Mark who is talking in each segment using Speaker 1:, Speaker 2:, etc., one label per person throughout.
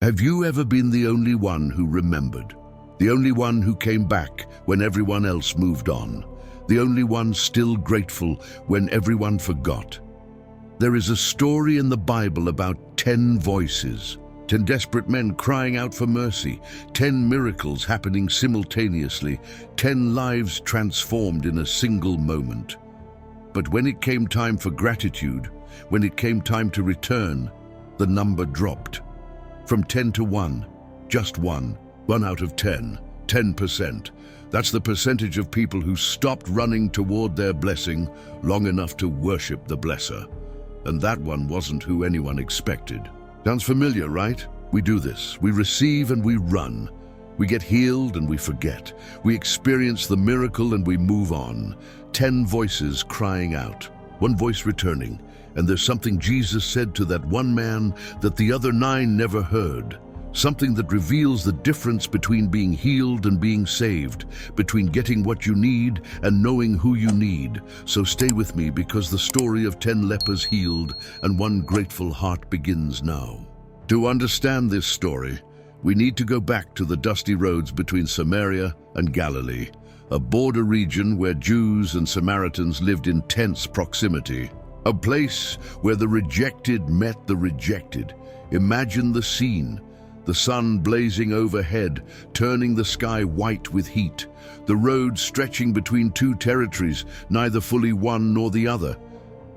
Speaker 1: Have you ever been the only one who remembered? The only one who came back when everyone else moved on? The only one still grateful when everyone forgot? There is a story in the Bible about 10 voices, 10 desperate men crying out for mercy, 10 miracles happening simultaneously, 10 lives transformed in a single moment. But when it came time for gratitude, when it came time to return, the number dropped. From 10 to 1, just 1 out of 10, 10%. That's the percentage of people who stopped running toward their blessing long enough to worship the blesser. And that one wasn't who anyone expected. Sounds familiar, right? We do this. We receive and we run. We get healed and we forget. We experience the miracle and we move on. 10 voices crying out, one voice returning. And there's something Jesus said to that one man that the other 9 never heard. Something that reveals the difference between being healed and being saved, between getting what you need and knowing who you need. So stay with me, because the story of 10 lepers healed and one grateful heart begins now. To understand this story, we need to go back to the dusty roads between Samaria and Galilee, a border region where Jews and Samaritans lived in tense proximity. A place where the rejected met the rejected. Imagine the scene. The sun blazing overhead, turning the sky white with heat. The road stretching between 2 territories, neither fully one nor the other.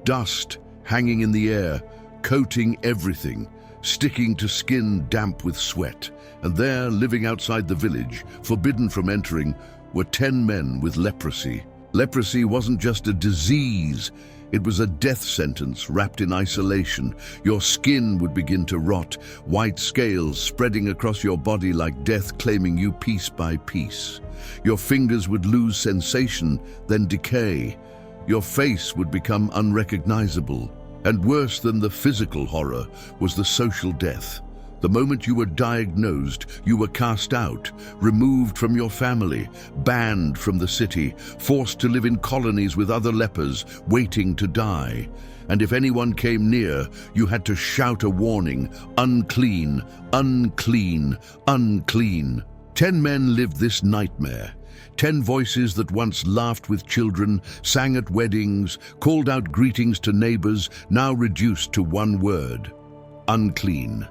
Speaker 1: Dust hanging in the air, coating everything, sticking to skin damp with sweat. And there, living outside the village, forbidden from entering, were 10 men with leprosy. Leprosy wasn't just a disease. It was a death sentence wrapped in isolation. Your skin would begin to rot, white scales spreading across your body like death claiming you piece by piece. Your fingers would lose sensation, then decay. Your face would become unrecognizable. And worse than the physical horror was the social death. The moment you were diagnosed, you were cast out, removed from your family, banned from the city, forced to live in colonies with other lepers, waiting to die. And if anyone came near, you had to shout a warning: unclean, unclean, unclean. 10 men lived this nightmare. 10 voices that once laughed with children, sang at weddings, called out greetings to neighbors, now reduced to one word: unclean.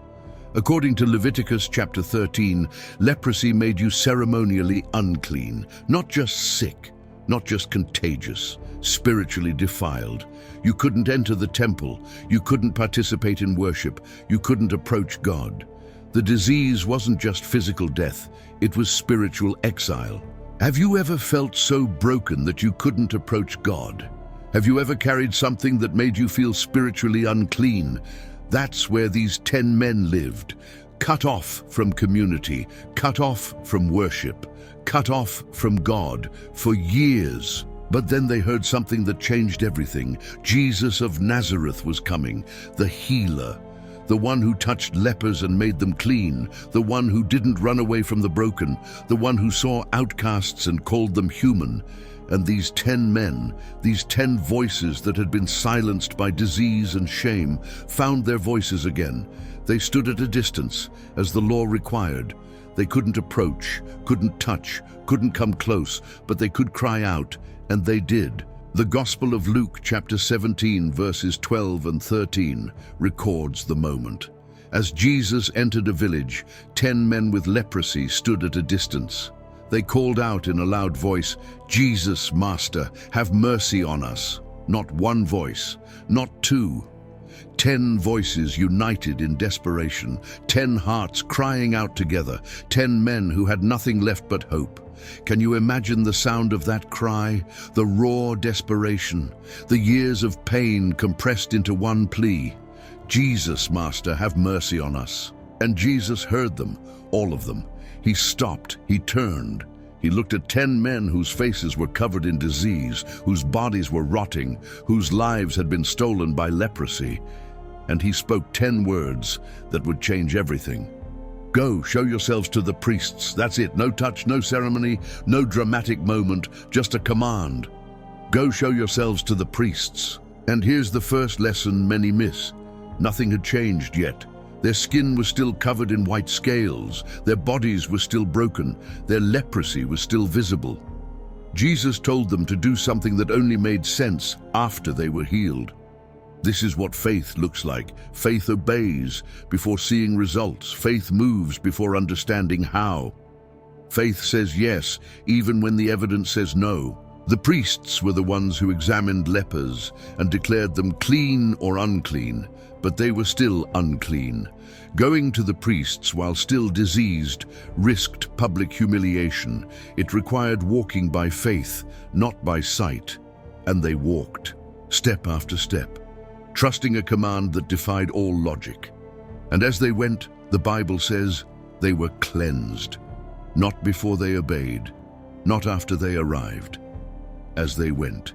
Speaker 1: According to Leviticus chapter 13, leprosy made you ceremonially unclean, not just sick, not just contagious, spiritually defiled. You couldn't enter the temple, you couldn't participate in worship, you couldn't approach God. The disease wasn't just physical death, it was spiritual exile. Have you ever felt so broken that you couldn't approach God? Have you ever carried something that made you feel spiritually unclean? That's where these 10 men lived, cut off from community, cut off from worship, cut off from God for years. But then they heard something that changed everything. Jesus of Nazareth was coming, the healer, the one who touched lepers and made them clean, the one who didn't run away from the broken, the one who saw outcasts and called them human. And these 10 men, these 10 voices that had been silenced by disease and shame, found their voices again. They stood at a distance, as the law required. They couldn't approach, couldn't touch, couldn't come close, but they could cry out, and they did. The Gospel of Luke chapter 17, verses 12 and 13, records the moment. As Jesus entered a village, 10 men with leprosy stood at a distance. They called out in a loud voice, "Jesus, Master, have mercy on us." Not one voice, not 2. 10 voices united in desperation, 10 hearts crying out together, 10 men who had nothing left but hope. Can you imagine the sound of that cry? The raw desperation, the years of pain compressed into one plea: "Jesus, Master, have mercy on us." And Jesus heard them, all of them. He stopped, he turned. He looked at 10 men whose faces were covered in disease, whose bodies were rotting, whose lives had been stolen by leprosy. And he spoke 10 words that would change everything. "Go, show yourselves to the priests." That's it. No touch, no ceremony, no dramatic moment, just a command. Go show yourselves to the priests. And here's the first lesson many miss. Nothing had changed yet. Their skin was still covered in white scales, their bodies were still broken, their leprosy was still visible. Jesus told them to do something that only made sense after they were healed. This is what faith looks like. Faith obeys before seeing results. Faith moves before understanding how. Faith says yes, even when the evidence says no. The priests were the ones who examined lepers and declared them clean or unclean, but they were still unclean. Going to the priests while still diseased risked public humiliation. It required walking by faith, not by sight. And they walked, step after step, trusting a command that defied all logic. And as they went, the Bible says, they were cleansed. Not before they obeyed, not after they arrived. As they went,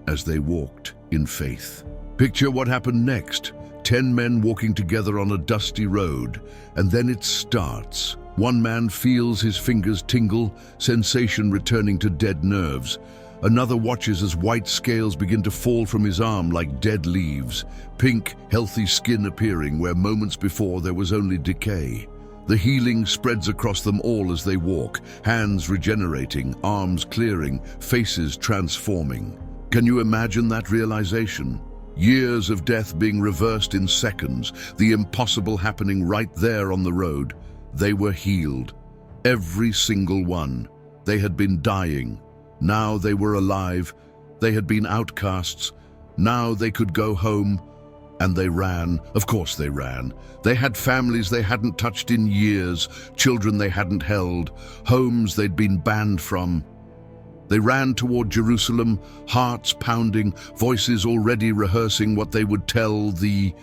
Speaker 1: as they walked in faith. Picture what happened next. 10 men walking together on a dusty road, and then it starts. One man feels his fingers tingle, sensation returning to dead nerves. Another watches as white scales begin to fall from his arm like dead leaves, pink, healthy skin appearing where moments before there was only decay. The healing spreads across them all as they walk, hands regenerating, arms clearing, faces transforming. Can you imagine that realization? Years of death being reversed in seconds, the impossible happening right there on the road. They were healed. Every single one. They had been dying. Now they were alive. They had been outcasts. Now they could go home. And they ran. Of course they ran. They had families they hadn't touched in years, children they hadn't held, homes they'd been banned from. They ran toward Jerusalem, hearts pounding, voices already rehearsing what they would tell the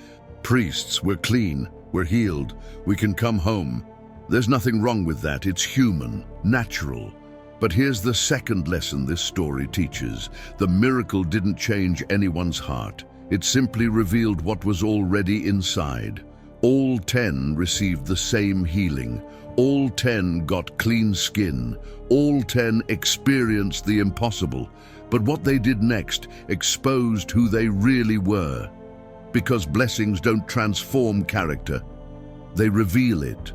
Speaker 1: priests. We're clean, we're healed, we can come home. There's nothing wrong with that, it's human, natural. But here's the second lesson this story teaches. The miracle didn't change anyone's heart. It simply revealed what was already inside. All 10 received the same healing. All 10 got clean skin. All 10 experienced the impossible. But what they did next exposed who they really were. Because blessings don't transform character, they reveal it.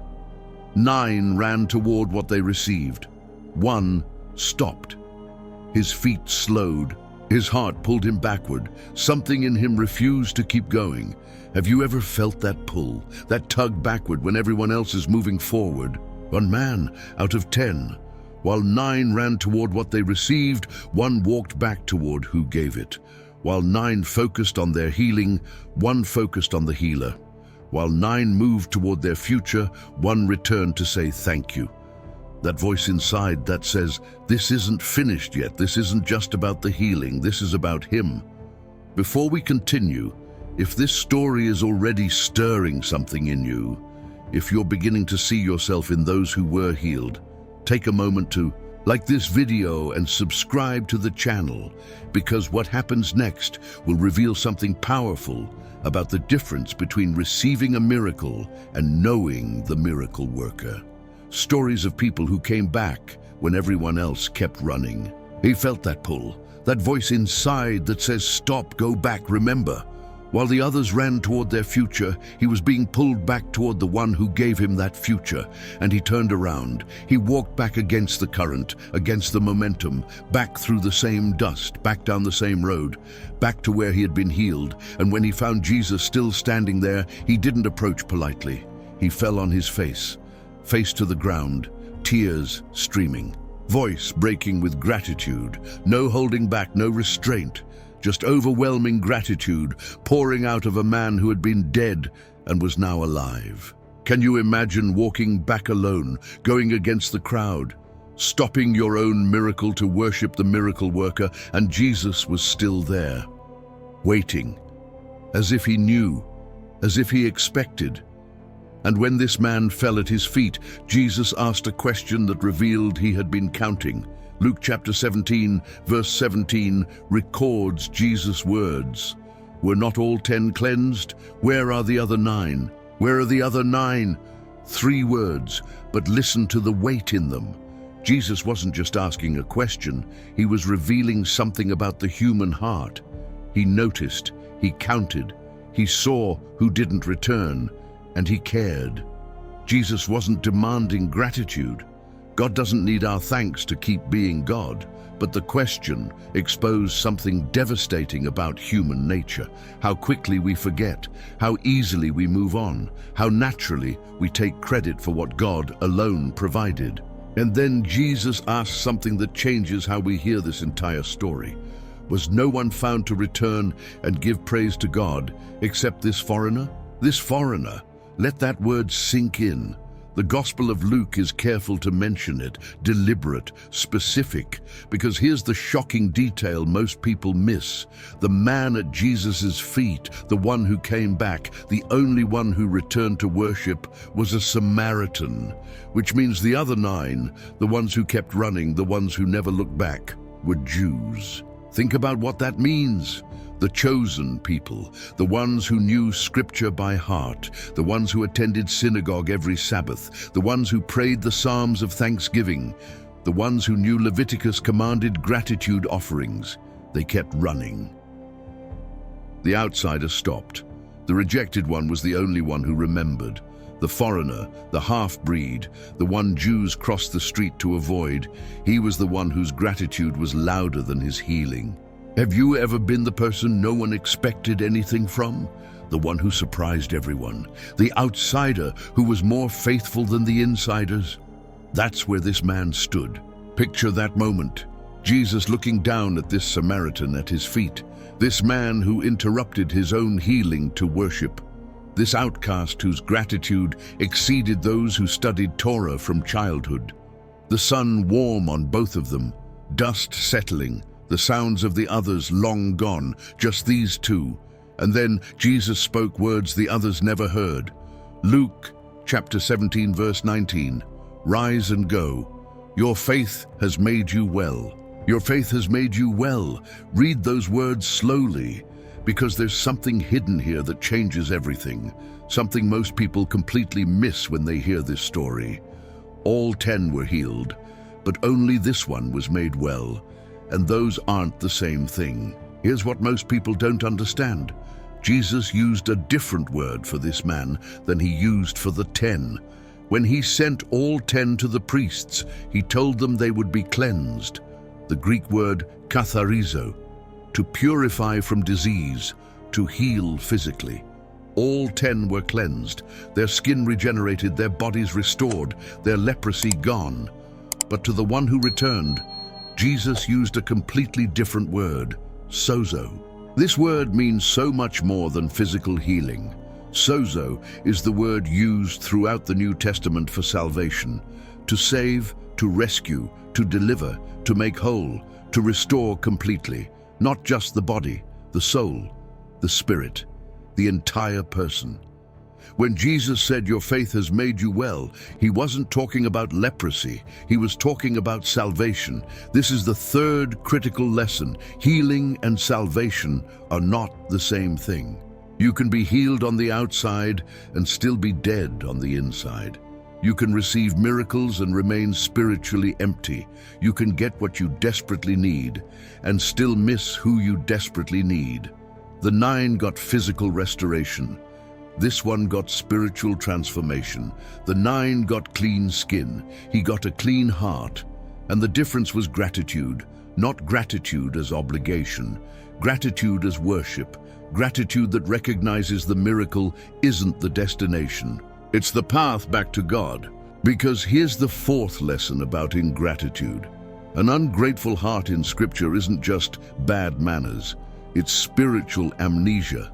Speaker 1: 9 ran toward what they received. 1 stopped. His feet slowed. His heart pulled him backward. Something in him refused to keep going. Have you ever felt that pull, that tug backward when everyone else is moving forward? 1 man out of 10. While 9 ran toward what they received, 1 walked back toward who gave it. While 9 focused on their healing, 1 focused on the healer. While 9 moved toward their future, 1 returned to say thank you. That voice inside that says, this isn't finished yet, this isn't just about the healing, this is about him. Before we continue, if this story is already stirring something in you, if you're beginning to see yourself in those who were healed, take a moment to like this video and subscribe to the channel, because what happens next will reveal something powerful about the difference between receiving a miracle and knowing the miracle worker. Stories of people who came back when everyone else kept running. He felt that pull, that voice inside that says, stop, go back, remember. While the others ran toward their future, he was being pulled back toward the one who gave him that future, and he turned around. He walked back against the current, against the momentum, back through the same dust, back down the same road, back to where he had been healed. And when he found Jesus still standing there, he didn't approach politely. He fell on his face to the ground, tears streaming, voice breaking with gratitude, no holding back, no restraint, just overwhelming gratitude pouring out of a man who had been dead and was now alive. Can you imagine walking back alone, going against the crowd, stopping your own miracle to worship the miracle worker, and Jesus was still there, waiting, as if he knew, as if he expected. And when this man fell at his feet, Jesus asked a question that revealed he had been counting. Luke chapter 17, verse 17 records Jesus' words. Were not all 10 cleansed? Where are the other 9? Where are the other 9? 3 words, but listen to the weight in them. Jesus wasn't just asking a question, he was revealing something about the human heart. He noticed, he counted, he saw who didn't return. and he cared. Jesus wasn't demanding gratitude. God doesn't need our thanks to keep being God. But the question exposed something devastating about human nature: how quickly we forget, how easily we move on, how naturally we take credit for what God alone provided. And then Jesus asks something that changes how we hear this entire story. Was no one found to return and give praise to God except this foreigner? This foreigner, let that word sink in. The Gospel of Luke is careful to mention it, deliberate, specific, because here's the shocking detail most people miss. The man at Jesus' feet, the one who came back, the only one who returned to worship, was a Samaritan, which means the other 9, the ones who kept running, the ones who never looked back, were Jews. Think about what that means. The chosen people, the ones who knew Scripture by heart, the ones who attended synagogue every Sabbath, the ones who prayed the Psalms of thanksgiving, the ones who knew Leviticus commanded gratitude offerings. They kept running. The outsider stopped. The rejected one was the only one who remembered. The foreigner, the half-breed, the one Jews crossed the street to avoid, he was the one whose gratitude was louder than his healing. Have you ever been the person no one expected anything from? The one who surprised everyone, the outsider who was more faithful than the insiders? That's where this man stood. Picture that moment. Jesus looking down at this Samaritan at his feet, this man who interrupted his own healing to worship, this outcast whose gratitude exceeded those who studied Torah from childhood. The sun warm on both of them, dust settling, the sounds of the others long gone, just these two. And then Jesus spoke words the others never heard. Luke chapter 17 verse 19, "Rise and go. Your faith has made you well." Your faith has made you well. Read those words slowly, because there's something hidden here that changes everything, something most people completely miss when they hear this story. All 10 were healed, but only this one was made well. And those aren't the same thing. Here's what most people don't understand. Jesus used a different word for this man than he used for the 10. When he sent all 10 to the priests, he told them they would be cleansed. The Greek word katharizo, to purify from disease, to heal physically. All 10 were cleansed, their skin regenerated, their bodies restored, their leprosy gone. But to the one who returned, Jesus used a completely different word, sozo. This word means so much more than physical healing. Sozo is the word used throughout the New Testament for salvation, to save, to rescue, to deliver, to make whole, to restore completely, not just the body, the soul, the spirit, the entire person. When Jesus said, "Your faith has made you well," he wasn't talking about leprosy. He was talking about salvation. This is the third critical lesson. Healing and salvation are not the same thing. You can be healed on the outside and still be dead on the inside. You can receive miracles and remain spiritually empty. You can get what you desperately need and still miss who you desperately need. The 9 got physical restoration. This one got spiritual transformation. The 9 got clean skin. He got a clean heart. And the difference was gratitude, not gratitude as obligation, gratitude as worship, gratitude that recognizes the miracle isn't the destination. It's the path back to God. Because here's the 4th lesson about ingratitude. An ungrateful heart in Scripture isn't just bad manners. It's spiritual amnesia.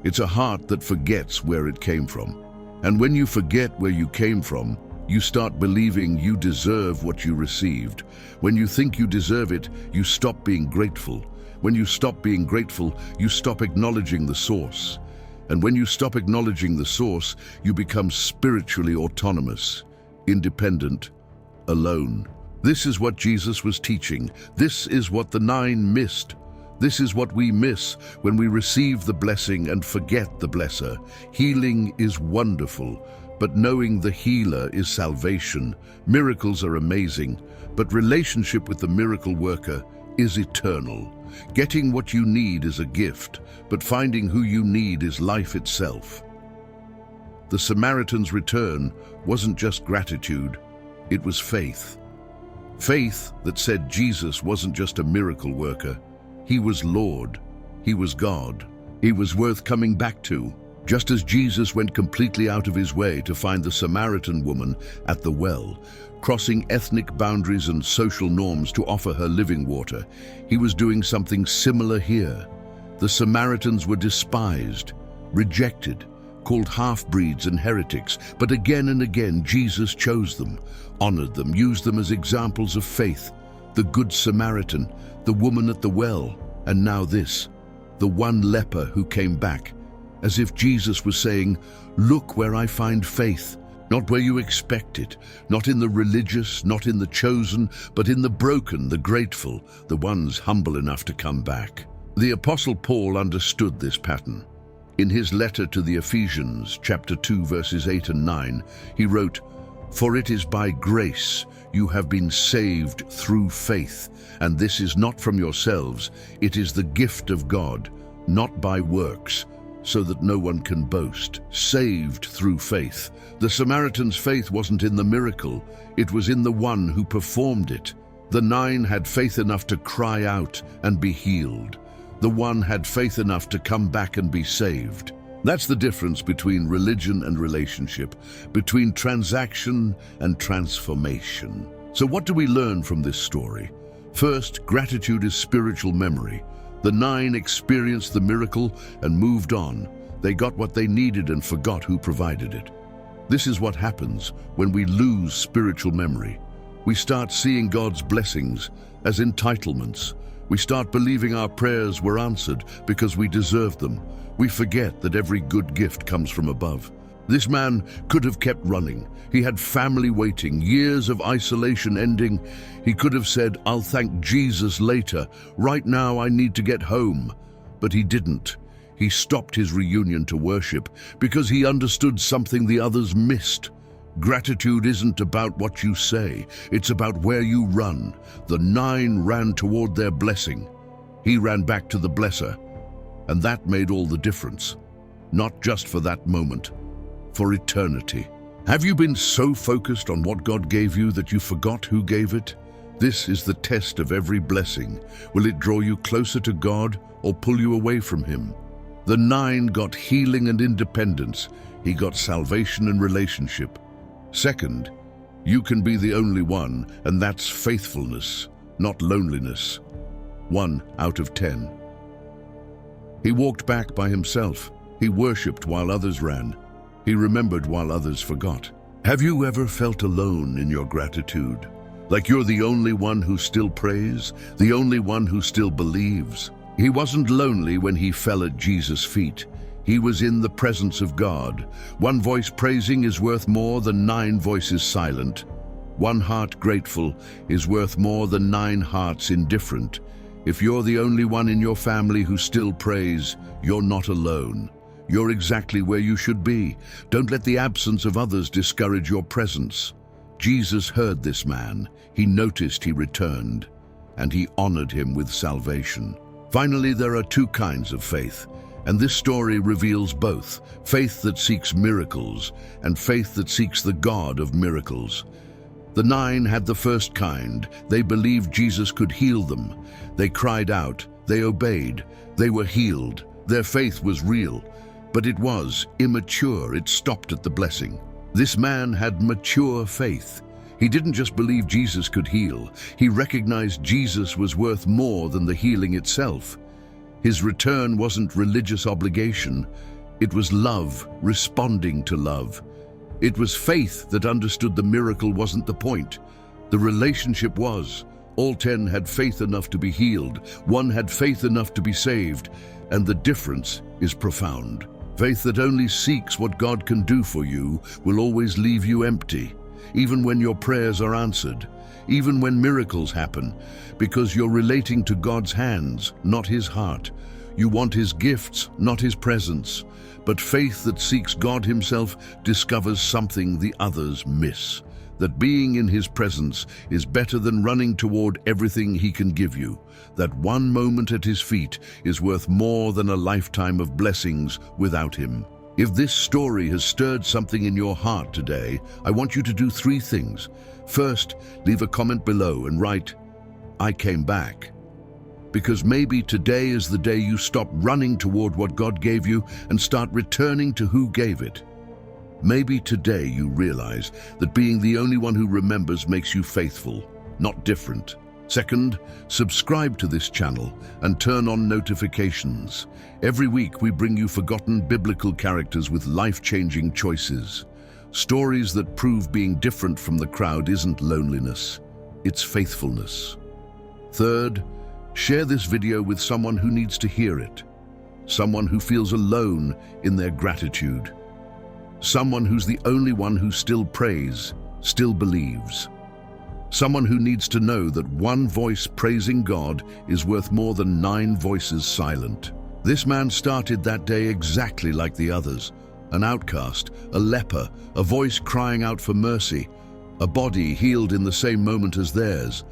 Speaker 1: It's a heart that forgets where it came from. And when you forget where you came from, you start believing you deserve what you received. When you think you deserve it, you stop being grateful. When you stop being grateful, you stop acknowledging the source. And when you stop acknowledging the source, you become spiritually autonomous, independent, alone. This is what Jesus was teaching. This is what the 9 missed. This is what we miss when we receive the blessing and forget the blesser. Healing is wonderful, but knowing the healer is salvation. Miracles are amazing, but relationship with the miracle worker is eternal. Getting what you need is a gift, but finding who you need is life itself. The Samaritan's return wasn't just gratitude, it was faith. Faith that said Jesus wasn't just a miracle worker, he was Lord, he was God, he was worth coming back to. Just as Jesus went completely out of his way to find the Samaritan woman at the well, crossing ethnic boundaries and social norms to offer her living water, he was doing something similar here. The Samaritans were despised, rejected, called half-breeds and heretics, but again and again Jesus chose them, honored them, used them as examples of faith. The Good Samaritan, the woman at the well, and now this, the one leper who came back, as if Jesus was saying, "Look where I find faith, not where you expect it, not in the religious, not in the chosen, but in the broken, the grateful, the ones humble enough to come back." The Apostle Paul understood this pattern. In his letter to the Ephesians, chapter 2, verses 8 and 9, he wrote, "For it is by grace you have been saved through faith, and this is not from yourselves, it is the gift of God, not by works, so that no one can boast." Saved through faith. The Samaritan's faith wasn't in the miracle, it was in the one who performed it. The 9 had faith enough to cry out and be healed. The one had faith enough to come back and be saved. That's the difference between religion and relationship, between transaction and transformation. So what do we learn from this story? First, gratitude is spiritual memory. The 9 experienced the miracle and moved on. They got what they needed and forgot who provided it. This is what happens when we lose spiritual memory. We start seeing God's blessings as entitlements. We start believing our prayers were answered because we deserved them. We forget that every good gift comes from above. This man could have kept running. He had family waiting, years of isolation ending. He could have said, "I'll thank Jesus later. Right now I need to get home." But he didn't. He stopped his reunion to worship because he understood something the others missed. Gratitude isn't about what you say, it's about where you run. The 9 ran toward their blessing. He ran back to the blesser. And that made all the difference. Not just for that moment, for eternity. Have you been so focused on what God gave you that you forgot who gave it? This is the test of every blessing. Will it draw you closer to God or pull you away from Him? The 9 got healing and independence. He got salvation and relationship. Second, you can be the only one, and that's faithfulness, not loneliness. 1 out of 10. He walked back by himself. He worshipped while others ran. He remembered while others forgot. Have you ever felt alone in your gratitude? Like you're the only one who still prays, the only one who still believes? He wasn't lonely when he fell at Jesus' feet. He was in the presence of God. One voice praising is worth more than 9 voices silent. One heart grateful is worth more than 9 hearts indifferent. If you're the only one in your family who still prays, you're not alone. You're exactly where you should be. Don't let the absence of others discourage your presence. Jesus heard this man. He noticed he returned, and he honored him with salvation. Finally, there are 2 kinds of faith. And this story reveals both, faith that seeks miracles and faith that seeks the God of miracles. The 9 had the first kind. They believed Jesus could heal them. They cried out, they obeyed, they were healed. Their faith was real, but it was immature. It stopped at the blessing. This man had mature faith. He didn't just believe Jesus could heal. He recognized Jesus was worth more than the healing itself. His return wasn't religious obligation. It was love responding to love. It was faith that understood the miracle wasn't the point. The relationship was. All 10 had faith enough to be healed. 1 had faith enough to be saved. And the difference is profound. Faith that only seeks what God can do for you will always leave you empty, even when your prayers are answered, even when miracles happen, because you're relating to God's hands, not His heart. You want His gifts, not His presence. But faith that seeks God Himself discovers something the others miss, that being in His presence is better than running toward everything He can give you, that one moment at His feet is worth more than a lifetime of blessings without Him. If this story has stirred something in your heart today, I want you to do three things. First, leave a comment below and write, "I came back." Because maybe today is the day you stop running toward what God gave you and start returning to who gave it. Maybe today you realize that being the only one who remembers makes you faithful, not different. Second, subscribe to this channel and turn on notifications. Every week we bring you forgotten biblical characters with life-changing choices. Stories that prove being different from the crowd isn't loneliness, it's faithfulness. Third, share this video with someone who needs to hear it. Someone who feels alone in their gratitude. Someone who's the only one who still prays, still believes. Someone who needs to know that one voice praising God is worth more than 9 voices silent. This man started that day exactly like the others. An outcast, a leper, a voice crying out for mercy, a body healed in the same moment as theirs.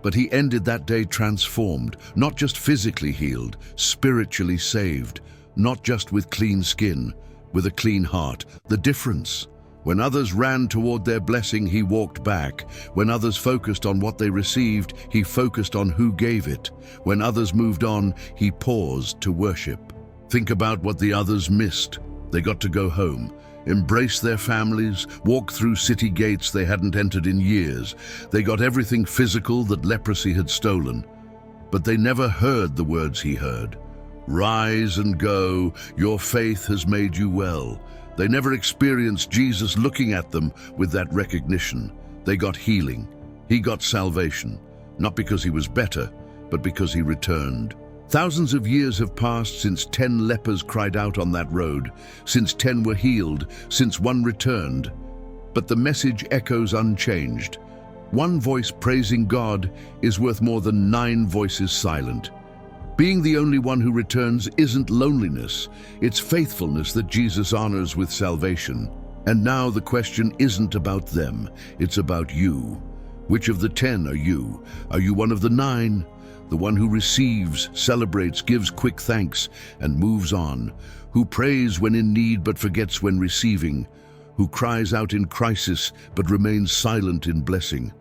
Speaker 1: But he ended that day transformed, not just physically healed, spiritually saved, not just with clean skin, with a clean heart. The difference: when others ran toward their blessing, he walked back. When others focused on what they received, he focused on who gave it. When others moved on, he paused to worship. Think about what the others missed. They got to go home, embrace their families, walk through city gates they hadn't entered in years. They got everything physical that leprosy had stolen. But they never heard the words he heard. "Rise and go, your faith has made you well." They never experienced Jesus looking at them with that recognition. They got healing. He got salvation, not because he was better, but because he returned. Thousands of years have passed since 10 lepers cried out on that road, since 10 were healed, since 1 returned. But the message echoes unchanged. One voice praising God is worth more than 9 voices silent. Being the only one who returns isn't loneliness, it's faithfulness that Jesus honors with salvation. And now the question isn't about them, it's about you. Which of the 10 are you? Are you one of the 9? The one who receives, celebrates, gives quick thanks, and moves on, who prays when in need but forgets when receiving, who cries out in crisis but remains silent in blessing?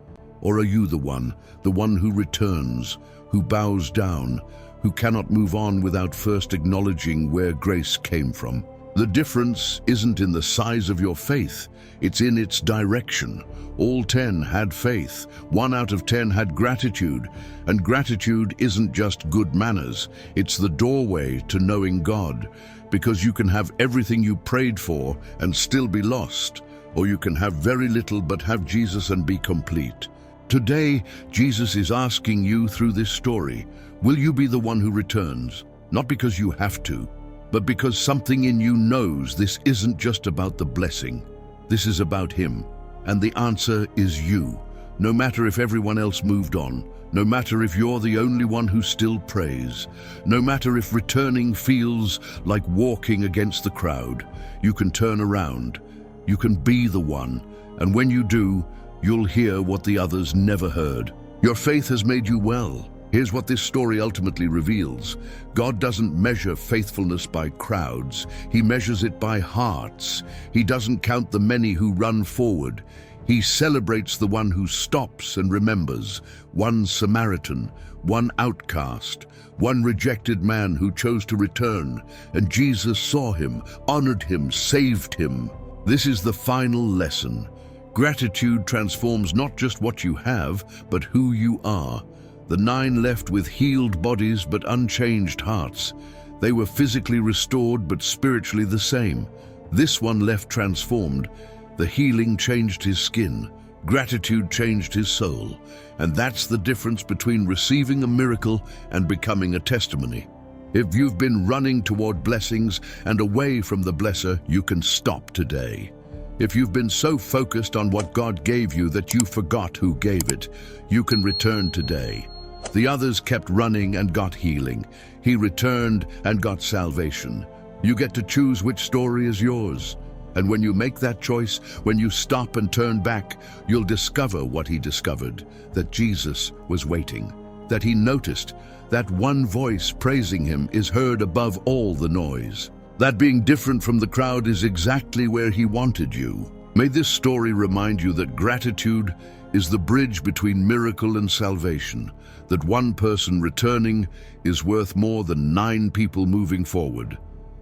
Speaker 1: Or are you the one who returns, who bows down, who cannot move on without first acknowledging where grace came from? The difference isn't in the size of your faith, it's in its direction. All 10 had faith, 1 out of 10 had gratitude, and gratitude isn't just good manners, it's the doorway to knowing God, because you can have everything you prayed for and still be lost, or you can have very little but have Jesus and be complete. Today, Jesus is asking you through this story, will you be the one who returns? Not because you have to, but because something in you knows this isn't just about the blessing. This is about him. And the answer is you. No matter if everyone else moved on, no matter if you're the only one who still prays, no matter if returning feels like walking against the crowd, you can turn around. You can be the one. And when you do, you'll hear what the others never heard. Your faith has made you well. Here's what this story ultimately reveals. God doesn't measure faithfulness by crowds. He measures it by hearts. He doesn't count the many who run forward. He celebrates the one who stops and remembers. One Samaritan, one outcast, one rejected man who chose to return. And Jesus saw him, honored him, saved him. This is the final lesson. Gratitude transforms not just what you have, but who you are. The 9 left with healed bodies but unchanged hearts. They were physically restored but spiritually the same. This one left transformed. The healing changed his skin. Gratitude changed his soul. And that's the difference between receiving a miracle and becoming a testimony. If you've been running toward blessings and away from the blesser, you can stop today. If you've been so focused on what God gave you that you forgot who gave it, you can return today. The others kept running and got healing. He returned and got salvation. You get to choose which story is yours. And when you make that choice, when you stop and turn back, you'll discover what he discovered, that Jesus was waiting, that he noticed, that one voice praising him is heard above all the noise. That being different from the crowd is exactly where he wanted you. May this story remind you that gratitude is the bridge between miracle and salvation, that one person returning is worth more than 9 people moving forward,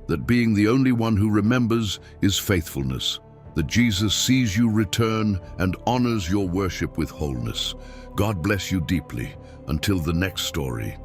Speaker 1: that being the only one who remembers is faithfulness, that Jesus sees you return and honors your worship with wholeness. God bless you deeply. Until the next story.